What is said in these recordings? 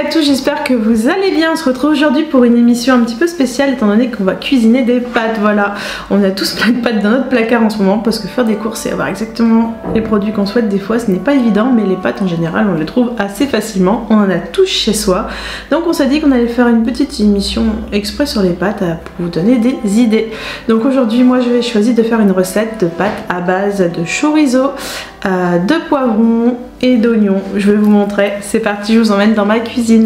à tous, j'espère que vous allez bien. On se retrouve aujourd'hui pour une émission un petit peu spéciale étant donné qu'on va cuisiner des pâtes. Voilà, on a tous plein de pâtes dans notre placard en ce moment parce que faire des courses et avoir exactement les produits qu'on souhaite des fois ce n'est pas évident, mais les pâtes en général on les trouve assez facilement, on en a tous chez soi. Donc on s'est dit qu'on allait faire une petite émission exprès sur les pâtes pour vous donner des idées. Donc aujourd'hui moi je vais choisir de faire une recette de pâtes à base de chorizo, de poivrons et d'oignons. Je vais vous montrer, c'est parti, je vous emmène dans ma cuisine.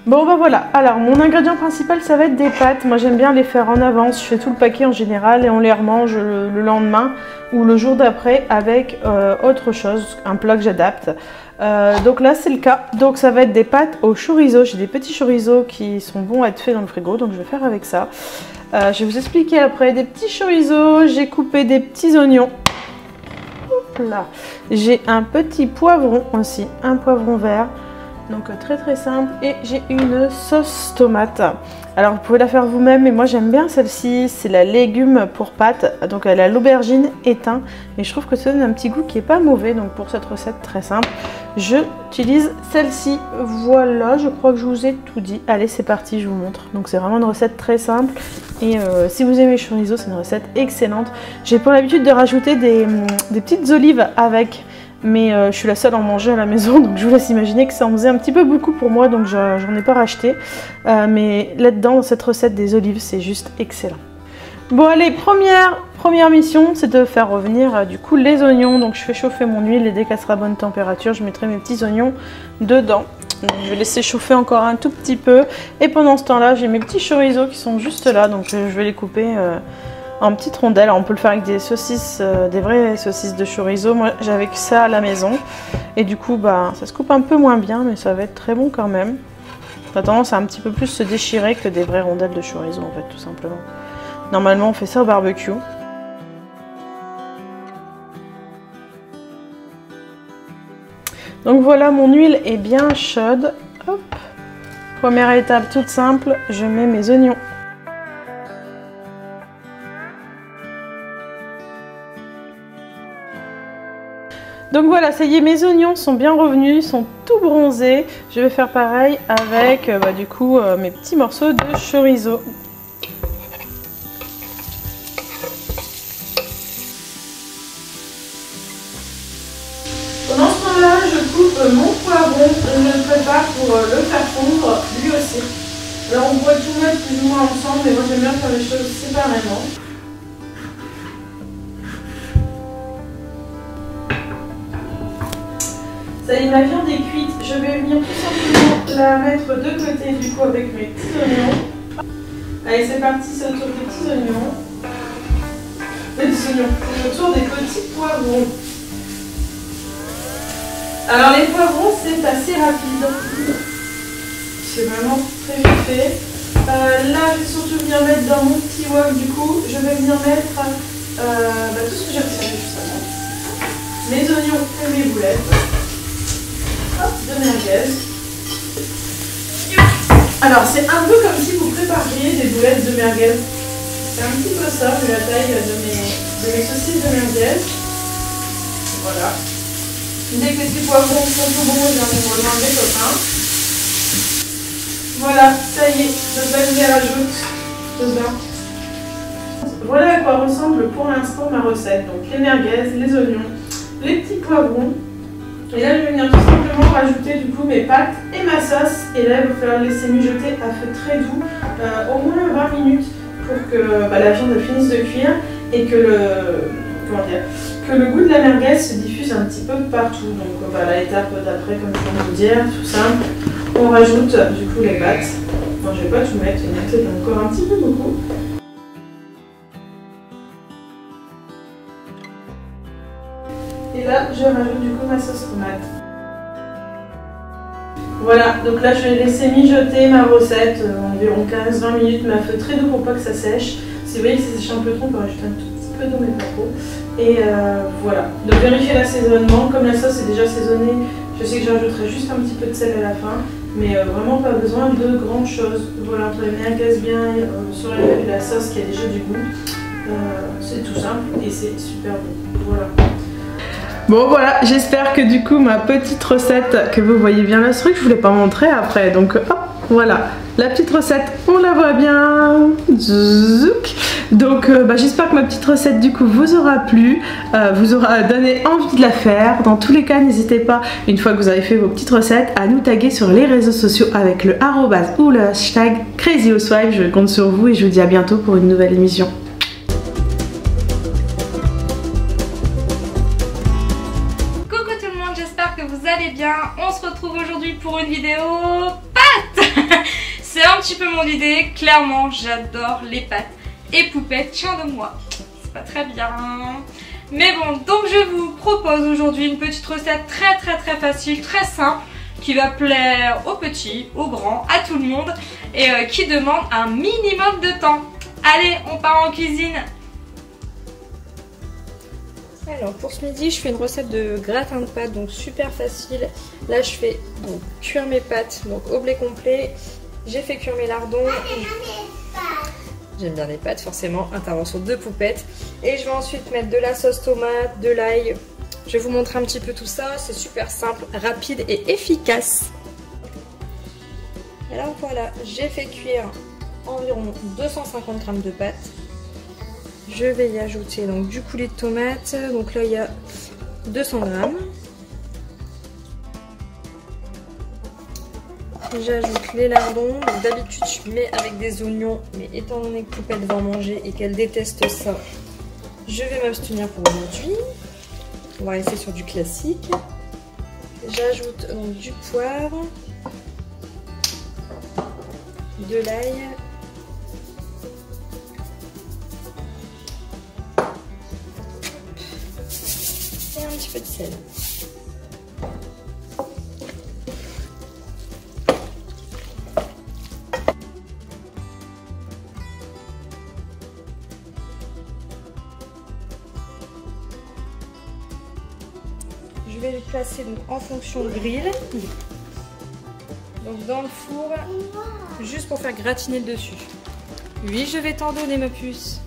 Bon bah voilà, alors mon ingrédient principal ça va être des pâtes. Moi j'aime bien les faire en avance, je fais tout le paquet en général et on les remange le lendemain ou le jour d'après avec autre chose, un plat que j'adapte. Donc là c'est le cas, donc ça va être des pâtes au chorizo. J'ai des petits chorizos qui sont bons à être faits dans le frigo, donc je vais faire avec ça. Je vais vous expliquer après. Des petits chorizos, j'ai coupé des petits oignons. Là, j'ai un petit poivron aussi, un poivron vert, donc très simple, et j'ai une sauce tomate. Alors vous pouvez la faire vous-même, mais moi j'aime bien celle-ci, c'est la légume pour pâtes, donc elle a l'aubergine éteint, et je trouve que ça donne un petit goût qui est pas mauvais. Donc pour cette recette très simple, j'utilise celle-ci. Voilà, je crois que je vous ai tout dit. Allez, c'est parti, je vous montre. Donc c'est vraiment une recette très simple, et si vous aimez chorizo, c'est une recette excellente. J'ai pour l'habitude de rajouter des petites olives avec, mais je suis la seule à en manger à la maison, donc je vous laisse imaginer que ça en faisait un petit peu beaucoup pour moi, donc j'en ai pas racheté. Mais là-dedans, dans cette recette, des olives, c'est juste excellent. Bon allez, première mission, c'est de faire revenir du coup les oignons. Donc je fais chauffer mon huile, et dès qu'elle sera à bonne température, je mettrai mes petits oignons dedans. Donc, je vais laisser chauffer encore un tout petit peu, et pendant ce temps-là, j'ai mes petits chorizo qui sont juste là, donc je vais les couper en petites rondelles. Alors, on peut le faire avec des saucisses, des vraies saucisses de chorizo. Moi j'avais que ça à la maison, et du coup bah ça se coupe un peu moins bien, mais ça va être très bon quand même. Ça a tendance à un petit peu plus se déchirer que des vraies rondelles de chorizo en fait, tout simplement. Normalement on fait ça au barbecue. Donc voilà, mon huile est bien chaude. Hop. Première étape toute simple, je mets mes oignons. Donc voilà, ça y est, mes oignons sont bien revenus, sont tout bronzés. Je vais faire pareil avec du coup mes petits morceaux de chorizo. Pendant ce temps-là, je coupe mon poivron, je le prépare pour le faire fondre lui aussi. Alors on pourrait tout mettre plus ou moins ensemble, mais moi j'aime bien faire les choses séparément. Ça y est, ma viande est cuite. Je vais venir tout simplement la mettre de côté du coup avec mes petits oignons. Allez, c'est parti, c'est autour des petits oignons. Des petits oignons, autour des petits poivrons. Alors les poivrons, c'est assez rapide. C'est vraiment très vite fait. Là, je vais surtout venir mettre dans mon petit wok du coup. Je vais venir mettre tout ce que j'ai observé justement. Mes oignons et mes boulettes. Hop, de merguez. Alors c'est un peu comme si vous prépariez des boulettes de merguez. C'est un petit peu ça, vu la taille de mes saucisses de merguez. Voilà. Dès que les petits poivrons sont tout bons, je vais rejoindre les copains. Voilà, ça y est, je les rajoute dedans. Voilà à quoi ressemble pour l'instant ma recette. Donc les merguez, les oignons, les petits poivrons. Et là je vais venir tout simplement rajouter du coup mes pâtes et ma sauce. Et là il va falloir laisser mijoter à feu très doux au moins 20 minutes pour que la viande finisse de cuire et que le goût de la merguez se diffuse un petit peu partout. Donc voilà, l'étape d'après, comme je viens de vous dire, tout simple. On rajoute du coup les pâtes. Bon, je vais pas tout mettre, il y en a peut-être encore un petit peu beaucoup. Et là, je rajoute du coup ma sauce tomate. Voilà, donc là je vais laisser mijoter ma recette environ 15-20 minutes, mais à feu très doux pour pas que ça sèche. Si vous voyez que ça sèche un peu trop, on peut rajouter un tout petit peu d'eau, mais pas trop. Et voilà, donc vérifiez l'assaisonnement. Comme la sauce est déjà assaisonnée, je sais que je rajouterai juste un petit peu de sel à la fin, mais vraiment pas besoin de grandes choses. Voilà, entre les merguez bien sur la sauce qui a déjà du goût, c'est tout simple et c'est super bon. Voilà. Bon voilà, j'espère que du coup ma petite recette, que vous voyez bien le truc, je voulais pas montrer après, donc hop, voilà. La petite recette, on la voit bien. Zouk. Donc j'espère que ma petite recette du coup vous aura plu, vous aura donné envie de la faire. Dans tous les cas, n'hésitez pas, une fois que vous avez fait vos petites recettes, à nous taguer sur les réseaux sociaux avec le arrobase ou le hashtag CrazyHouseWife. Je compte sur vous et je vous dis à bientôt pour une nouvelle émission. Coucou tout le monde, j'espère que vous allez bien. On se retrouve aujourd'hui pour une vidéo pâtes. C'est un petit peu mon idée, clairement j'adore les pâtes et poupette, tiens de moi, c'est pas très bien. Mais bon, donc je vous propose aujourd'hui une petite recette très facile, très simple, qui va plaire aux petits, aux grands, à tout le monde et qui demande un minimum de temps. Allez, on part en cuisine. Alors pour ce midi, je fais une recette de gratin de pâtes, donc super facile. Là je fais donc cuire mes pâtes, donc au blé complet. J'ai fait cuire mes lardons. J'aime bien les pâtes, forcément. Intervention de poupette. Et je vais ensuite mettre de la sauce tomate, de l'ail. Je vais vous montrer un petit peu tout ça. C'est super simple, rapide et efficace. Et là voilà, j'ai fait cuire environ 250 g de pâtes. Je vais y ajouter donc du coulis de tomate. Donc là il y a 200 g. J'ajoute les lardons. D'habitude je mets avec des oignons, mais étant donné que Poupette va en manger et qu'elle déteste ça, je vais m'abstenir pour aujourd'hui. On va rester sur du classique. J'ajoute donc du poivre, de l'ail, et un petit peu de sel. Je vais le placer donc en fonction de grill, donc dans le four, juste pour faire gratiner le dessus. Oui, je vais t'en donner ma puce.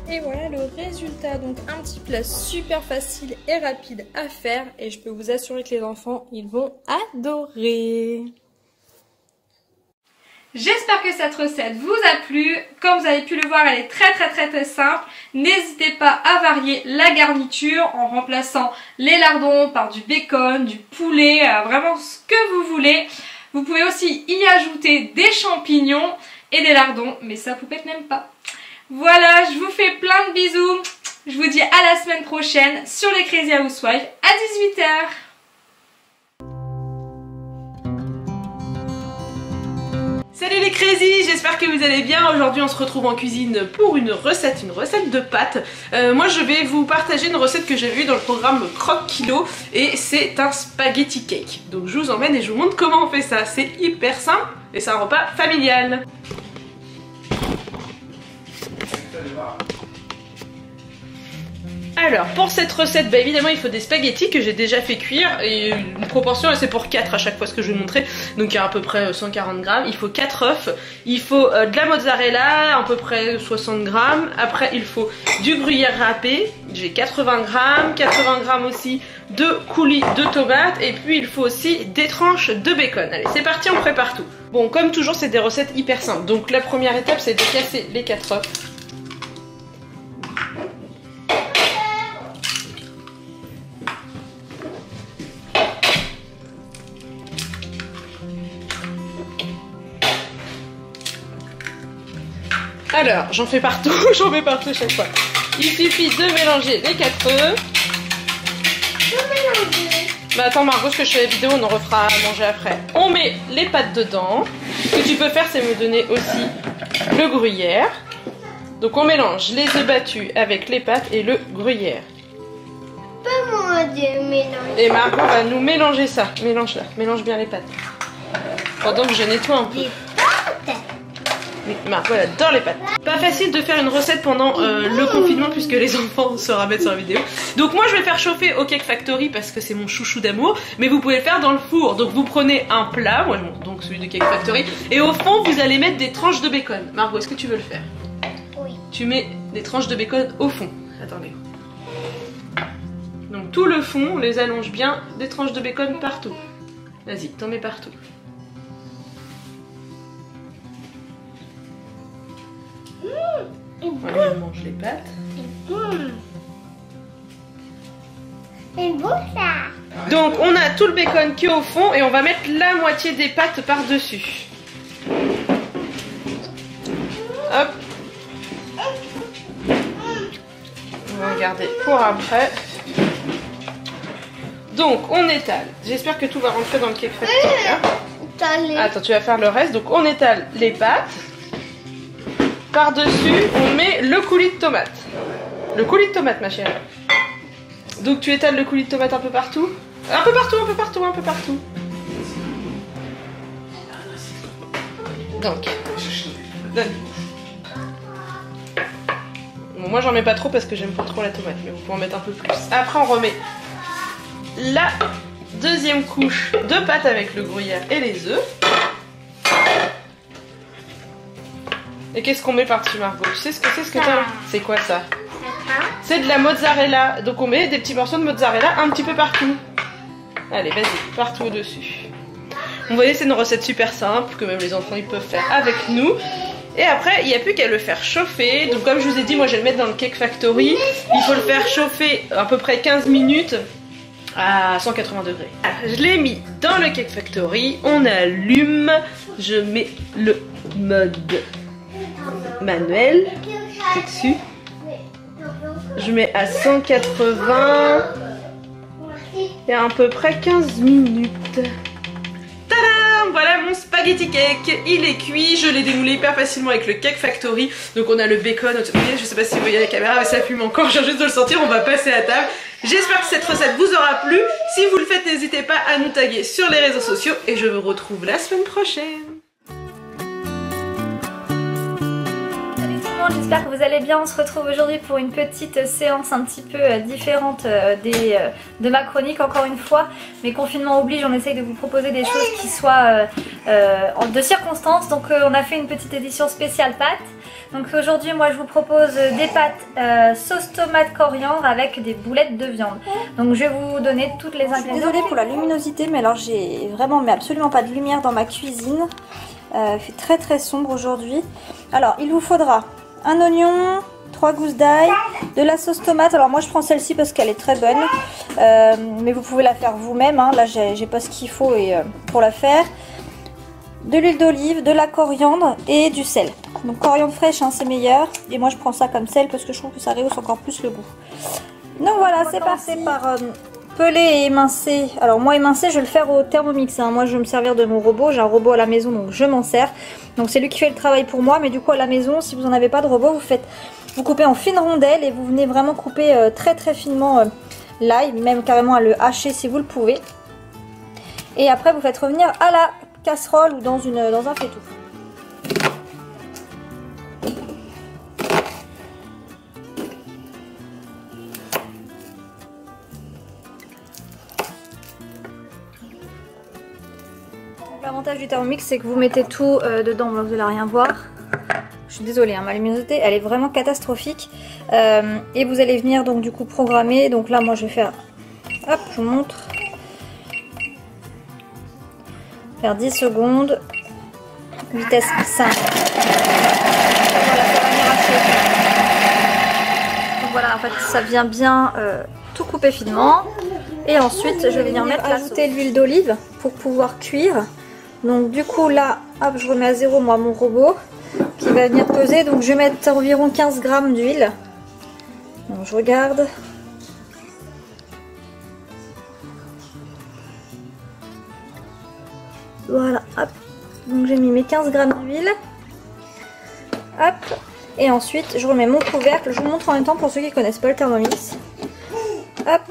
Et voilà le résultat, donc un petit plat super facile et rapide à faire et je peux vous assurer que les enfants, ils vont adorer. J'espère que cette recette vous a plu. Comme vous avez pu le voir, elle est très simple. N'hésitez pas à varier la garniture en remplaçant les lardons par du bacon, du poulet, vraiment ce que vous voulez. Vous pouvez aussi y ajouter des champignons et des lardons, mais ça Poupette n'aime pas. Voilà, je vous fais plein de bisous. Je vous dis à la semaine prochaine sur les Crazy Housewives à 18 h. Salut les crazy, j'espère que vous allez bien. Aujourd'hui on se retrouve en cuisine pour une recette de pâtes. Moi je vais vous partager une recette que j'ai vue dans le programme Croque Kilo et c'est un spaghetti cake. Donc je vous emmène et je vous montre comment on fait ça. C'est hyper simple et c'est un repas familial. Alors pour cette recette, évidemment il faut des spaghettis que j'ai déjà fait cuire et une proportion c'est pour 4 à chaque fois ce que je vais vous montrer, donc il y a à peu près 140 g, il faut 4 œufs, il faut de la mozzarella à peu près 60 g, après il faut du gruyère râpé, j'ai 80 g aussi de coulis de tomates et puis il faut aussi des tranches de bacon. Allez c'est parti, on prépare tout. Bon comme toujours c'est des recettes hyper simples, donc la première étape c'est de casser les 4 œufs. Alors, j'en fais partout, chaque fois. Il suffit de mélanger les 4 œufs. Attends Margot, ce que je fais la vidéo, on en refera à manger après. On met les pâtes dedans. Ce que tu peux faire, c'est me donner aussi le gruyère. Donc on mélange les œufs battus avec les pâtes et le gruyère. Et Margot va nous mélanger ça. Mélange-la, mélange bien les pâtes. Pendant que je nettoie un peu. Margot elle adore les pâtes. Pas facile de faire une recette pendant le confinement puisque les enfants se rabattent sur la vidéo. Donc moi je vais faire chauffer au Cake Factory parce que c'est mon chouchou d'amour. Mais vous pouvez le faire dans le four. Donc vous prenez un plat, moi je montre donc celui de Cake Factory. Et au fond vous allez mettre des tranches de bacon. Margot, est-ce que tu veux le faire? Oui. tu mets des tranches de bacon au fond. Attendez. Donc tout le fond, on les allonge bien, des tranches de bacon partout. Vas-y, t'en mets partout. Voilà, on mange les pâtes. C'est beau ça. Donc on a tout le bacon qui est au fond et on va mettre la moitié des pâtes par-dessus. Hop. On va regarder pour après. Donc on étale. J'espère que tout va rentrer dans le cake factory. Attends, tu vas faire le reste. Donc on étale les pâtes. Par-dessus, on met le coulis de tomate. Le coulis de tomate, ma chérie. Donc tu étales le coulis de tomate un peu partout. Un peu partout, un peu partout, un peu partout. Donc, donne. Bon, moi j'en mets pas trop parce que j'aime pas trop la tomate, mais vous pouvez en mettre un peu plus. Après on remet la deuxième couche de pâte avec le gruyère et les œufs. Et qu'est-ce qu'on met par-dessus, Margot? Tu sais ce que c'est, ce que t'as? C'est quoi ça? C'est de la mozzarella. Donc on met des petits morceaux de mozzarella un petit peu partout. Allez, vas-y, partout au-dessus. Vous voyez, c'est une recette super simple que même les enfants ils peuvent faire avec nous. Et après, il n'y a plus qu'à le faire chauffer. Donc comme je vous ai dit, moi je vais le mettre dans le Cake Factory. Il faut le faire chauffer à peu près 15 minutes à 180 degrés. Je l'ai mis dans le Cake Factory. On allume. Je mets le mode manuel dessus. Je mets à 180 et à peu près 15 minutes. Tadam! Voilà mon spaghetti cake. Il est cuit. Je l'ai démoulé hyper facilement avec le Cake Factory. Donc on a le bacon. Je sais pas si vous voyez la caméra, mais ça fume encore. Je viens juste de le sentir. On va passer à table. J'espère que cette recette vous aura plu. Si vous le faites, n'hésitez pas à nous taguer sur les réseaux sociaux. Et je vous retrouve la semaine prochaine. J'espère que vous allez bien. On se retrouve aujourd'hui pour une petite séance un petit peu différente de ma chronique encore une fois. Mais confinement oblige, on essaye de vous proposer des choses qui soient de circonstances. Donc on a fait une petite édition spéciale pâtes. Donc aujourd'hui moi je vous propose des pâtes sauce tomate coriandre avec des boulettes de viande. Donc je vais vous donner toutes les ingrédients. Je suis désolée pour la luminosité, mais alors j'ai vraiment absolument pas de lumière dans ma cuisine. Il fait très très sombre aujourd'hui. Alors il vous faudra un oignon, 3 gousses d'ail, de la sauce tomate. Alors moi je prends celle-ci parce qu'elle est très bonne, mais vous pouvez la faire vous-même, hein. Là j'ai pas ce qu'il faut pour la faire. De l'huile d'olive, de la coriandre et du sel. Donc coriandre fraîche, hein, c'est meilleur. Et moi je prends ça comme sel parce que je trouve que ça rehausse encore plus le goût. Donc voilà, c'est parti par peler et émincer. Alors moi émincer je vais le faire au Thermomix, hein. Moi je vais me servir de mon robot, j'ai un robot à la maison donc je m'en sers. Donc c'est lui qui fait le travail pour moi, mais du coup à la maison si vous n'en avez pas de robot, vous coupez en fines rondelles et vous venez vraiment couper très très finement l'ail, même carrément à le hacher si vous le pouvez. Et après vous faites revenir à la casserole ou dans un faitout. L'avantage du Thermomix, c'est que vous mettez tout dedans, vous n'allez rien voir. Je suis désolée, hein, ma luminosité, elle est vraiment catastrophique. Et vous allez venir donc du coup programmer. Donc là, moi, je vais faire, hop, je vous montre. Faire 10 secondes, vitesse 5. Voilà, ça va venir hacher. Donc voilà, en fait, ça vient bien tout couper finement. Et ensuite, je vais venir ajouter l'huile d'olive pour pouvoir cuire. Donc du coup là, hop, je remets à zéro moi mon robot qui va venir peser. Donc je vais mettre environ 15 grammes d'huile. Donc je regarde. Voilà, hop. Donc j'ai mis mes 15 grammes d'huile. Hop. Et ensuite je remets mon couvercle. Je vous montre en même temps pour ceux qui ne connaissent pas le Thermomix. Hop.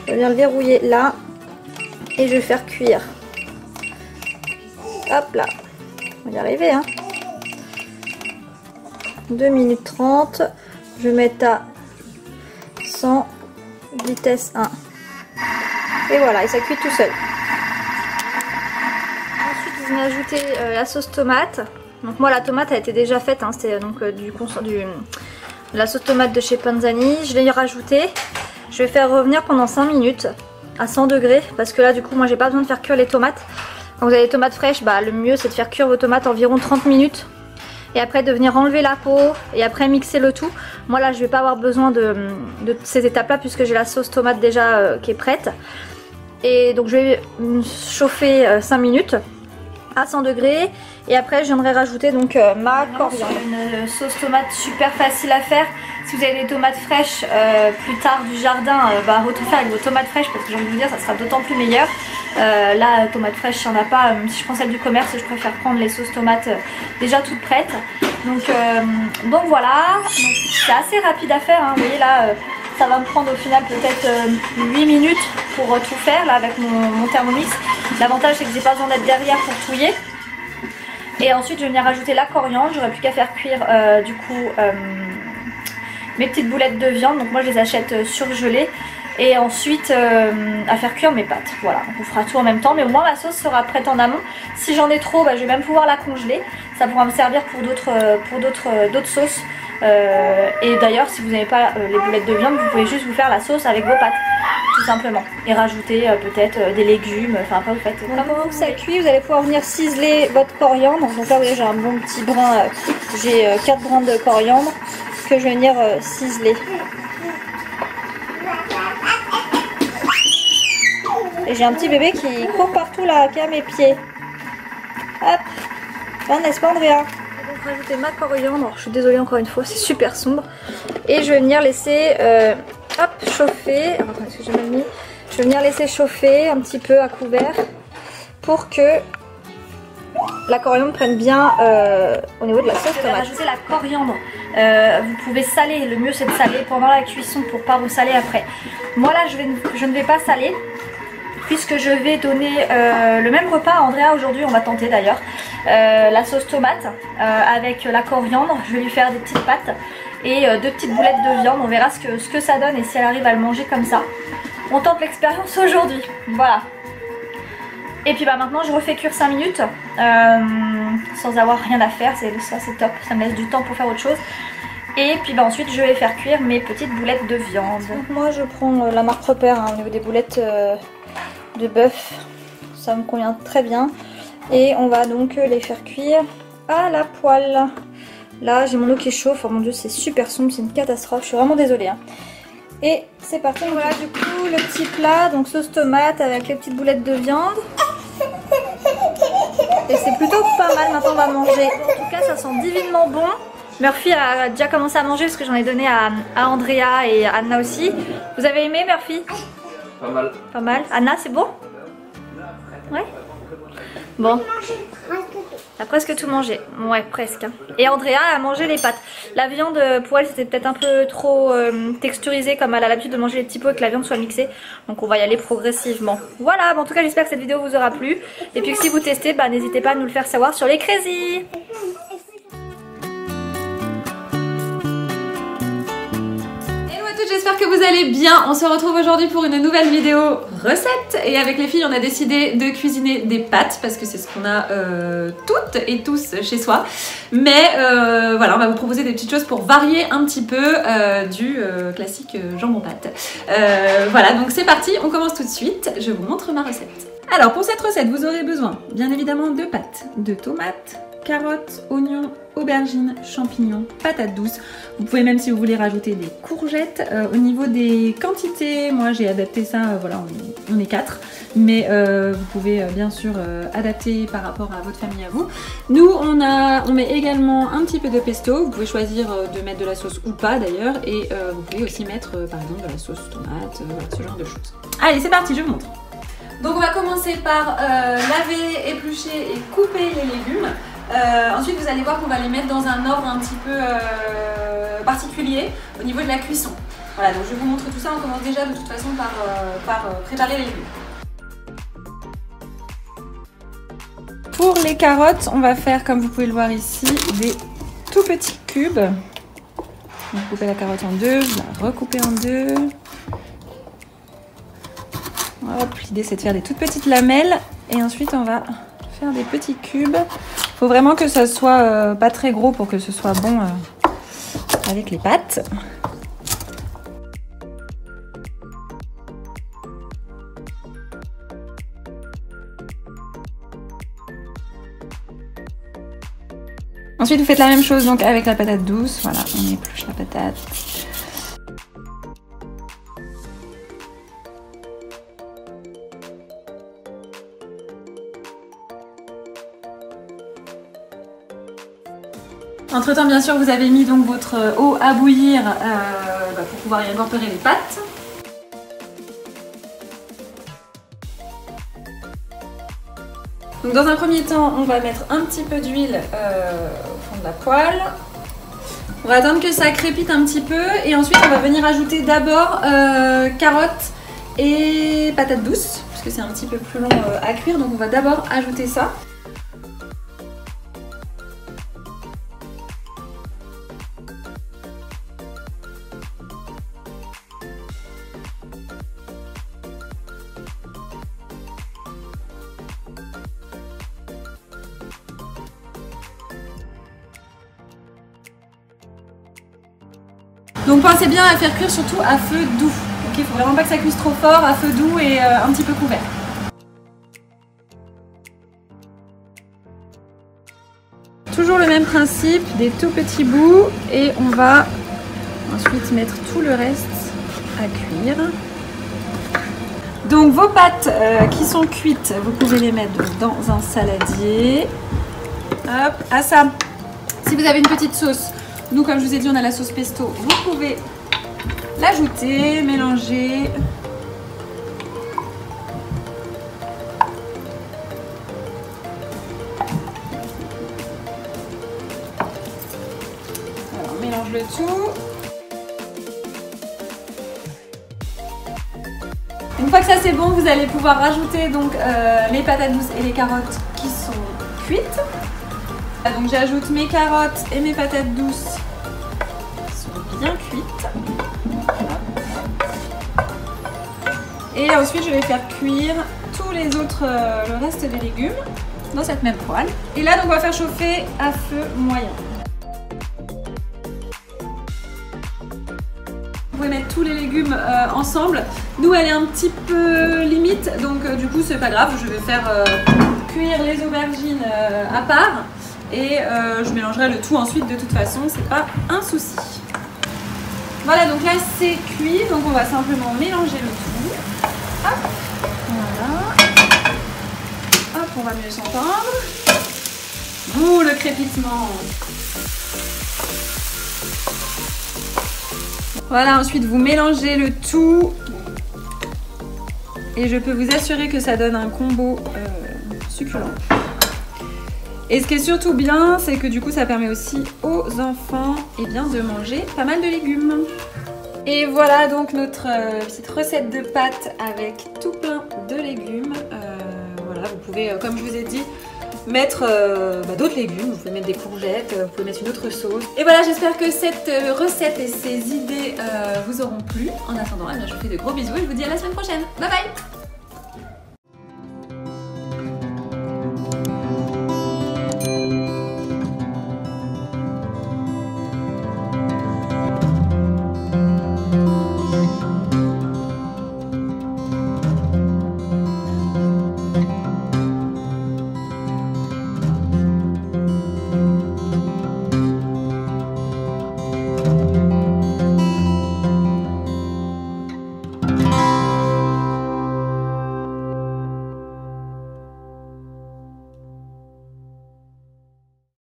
Je viens le verrouiller là. Et je vais faire cuire. Hop là, on va y arriver, hein. 2 minutes 30, je vais mettre à 100, vitesse 1. Et voilà, et ça cuit tout seul. Ensuite, vous venez ajouter la sauce tomate. Donc moi la tomate a été déjà faite, hein, c'était donc la sauce tomate de chez Panzani. Je l'ai rajoutée. Je vais faire revenir pendant 5 minutes à 100 degrés parce que là du coup moi j'ai pas besoin de faire cuire les tomates. Quand vous avez des tomates fraîches, bah, le mieux c'est de faire cuire vos tomates environ 30 minutes. Et après de venir enlever la peau et après mixer le tout. Moi là je vais pas avoir besoin de ces étapes là puisque j'ai la sauce tomate déjà qui est prête. Et donc je vais chauffer 5 minutes à 100 degrés. Et après je viendrai rajouter donc ma coriandre. Une sauce tomate super facile à faire. Si vous avez des tomates fraîches plus tard du jardin, retournez avec vos tomates fraîches parce que j'ai envie de vous dire ça sera d'autant plus meilleur. Là tomates fraîches il n'y en a pas, si je prends celle du commerce je préfère prendre les sauces tomates déjà toutes prêtes. Donc voilà, c'est assez rapide à faire, hein. Vous voyez là ça va me prendre au final peut-être 8 minutes pour tout faire là avec mon Thermomix. L'avantage c'est que j'ai pas besoin d'être derrière pour touiller. Et ensuite je vais venir rajouter la coriandre, j'aurai plus qu'à faire cuire du coup mes petites boulettes de viande. Donc moi je les achète surgelées. Et ensuite à faire cuire mes pâtes. Voilà, donc on fera tout en même temps. Mais au moins la sauce sera prête en amont. Si j'en ai trop, je vais même pouvoir la congeler. Ça pourra me servir pour d'autres sauces. Et d'ailleurs si vous n'avez pas les boulettes de viande, vous pouvez juste vous faire la sauce avec vos pâtes. Tout simplement. Et rajouter peut-être des légumes. Enfin après vous faites comme pendant que ça cuit, vous allez pouvoir venir ciseler votre coriandre. Donc là vous voyez j'ai un bon petit brin. J'ai 4 brins de coriandre que je vais venir ciseler. Et j'ai un petit bébé qui court partout là, qui est à mes pieds. Hop, hein, n'est-ce pas Andrea? Je vais donc rajouter ma coriandre. Alors, je suis désolée encore une fois, c'est super sombre. Et je vais venir laisser chauffer. Alors, attends, est-ce que j'ai mal mis? Je vais venir laisser chauffer un petit peu à couvert pour que la coriandre prenne bien au niveau de la sauce tomate. Je vais rajouter la coriandre. Vous pouvez saler, le mieux c'est de saler pendant la cuisson pour pas vous saler après. Moi là je ne vais pas saler puisque je vais donner le même repas à Andrea aujourd'hui, on va tenter d'ailleurs. La sauce tomate avec la coriandre, je vais lui faire des petites pâtes et 2 petites boulettes de viande, on verra ce que ça donne et si elle arrive à le manger comme ça. On tente l'expérience aujourd'hui, voilà. Et puis maintenant je refais cuire 5 minutes sans avoir rien à faire, ça c'est top, ça me laisse du temps pour faire autre chose. Et puis ensuite je vais faire cuire mes petites boulettes de viande. Donc moi je prends la marque Repère au niveau des boulettes de bœuf, ça me convient très bien. Et on va donc les faire cuire à la poêle. Là j'ai mon eau qui chauffe, oh mon dieu c'est super sombre, c'est une catastrophe, je suis vraiment désolée hein. Et c'est parti, voilà du coup le petit plat, donc sauce tomate avec les petites boulettes de viande. Et c'est plutôt pas mal, maintenant on va manger. En tout cas ça sent divinement bon. Murphy a déjà commencé à manger parce que j'en ai donné à Andrea et à Anna aussi. Vous avez aimé Murphy? Pas mal. Pas mal. Anna c'est bon? Ouais. Bon. Elle a presque tout mangé. Ouais, presque. Et Andrea a mangé les pâtes. La viande, pour elle, c'était peut-être un peu trop texturisé, comme elle a l'habitude de manger les petits pots et que la viande soit mixée. Donc on va y aller progressivement. Voilà, en tout cas, j'espère que cette vidéo vous aura plu. Et puis que si vous testez, n'hésitez pas à nous le faire savoir sur les Crazy. J'espère que vous allez bien. On se retrouve aujourd'hui pour une nouvelle vidéo recette et avec les filles on a décidé de cuisiner des pâtes parce que c'est ce qu'on a toutes et tous chez soi, mais voilà, on va vous proposer des petites choses pour varier un petit peu du classique jambon pâte. Voilà, donc c'est parti, on commence tout de suite, je vous montre ma recette. Alors pour cette recette vous aurez besoin bien évidemment de pâtes, de tomates, carottes, oignons, aubergines, champignons, patates douces. Vous pouvez même si vous voulez rajouter des courgettes. Au niveau des quantités, moi j'ai adapté ça, voilà, on est 4. Mais vous pouvez bien sûr adapter par rapport à votre famille à vous. Nous on met également un petit peu de pesto. Vous pouvez choisir de mettre de la sauce ou pas d'ailleurs. Et vous pouvez aussi mettre par exemple de la sauce tomate, voilà, ce genre de choses. Allez c'est parti, je vous montre. Donc on va commencer par laver, éplucher et couper les légumes. Ensuite vous allez voir qu'on va les mettre dans un ordre un petit peu particulier au niveau de la cuisson. Voilà, donc je vous montre tout ça, on commence déjà de toute façon par préparer les légumes. Pour les carottes, on va faire comme vous pouvez le voir ici, des tout petits cubes. Donc couper la carotte en deux, la recouper en deux. Hop, l'idée c'est de faire des toutes petites lamelles et ensuite on va faire des petits cubes Faut vraiment que ça soit pas très gros pour que ce soit bon avec les pâtes. Ensuite, vous faites la même chose donc avec la patate douce. Voilà, on épluche la patate. Entre temps, bien sûr, vous avez mis donc votre eau à bouillir pour pouvoir y incorporer les pâtes. Donc dans un premier temps, on va mettre un petit peu d'huile au fond de la poêle. On va attendre que ça crépite un petit peu et ensuite on va venir ajouter d'abord carottes et patates douces parce que c'est un petit peu plus long à cuire, donc on va d'abord ajouter ça. Donc pensez bien à faire cuire surtout à feu doux. Ok, il faut vraiment pas que ça cuise trop fort, à feu doux et un petit peu couvert. Toujours le même principe, des tout petits bouts et on va ensuite mettre tout le reste à cuire. Donc vos pâtes qui sont cuites, vous pouvez les mettre dans un saladier. Hop, à ça, si vous avez une petite sauce, nous comme je vous ai dit on a la sauce pesto, vous pouvez l'ajouter, mélanger. Alors on mélange le tout. Une fois que ça c'est bon, vous allez pouvoir rajouter donc les patates douces et les carottes qui sont cuites. Donc j'ajoute mes carottes et mes patates douces qui sont bien cuites. Et ensuite je vais faire cuire tous les autres, le reste des légumes dans cette même poêle. Et là donc on va faire chauffer à feu moyen. Vous pouvez mettre tous les légumes ensemble. Nous elle est un petit peu limite, donc du coup c'est pas grave, je vais faire cuire les aubergines à part. Et je mélangerai le tout ensuite de toute façon, c'est pas un souci. Voilà, donc là c'est cuit, donc on va simplement mélanger le tout. Hop, voilà. Hop, on va mieux s'entendre. Ouh, le crépitement. Voilà, ensuite vous mélangez le tout. Et je peux vous assurer que ça donne un combo succulent. Et ce qui est surtout bien, c'est que du coup ça permet aussi aux enfants de manger pas mal de légumes. Et voilà donc notre petite recette de pâtes avec tout plein de légumes. Voilà, vous pouvez, comme je vous ai dit, mettre d'autres légumes. Vous pouvez mettre des courgettes, vous pouvez mettre une autre sauce. Et voilà, j'espère que cette recette et ces idées vous auront plu. En attendant, je vous fais de gros bisous et je vous dis à la semaine prochaine. Bye bye!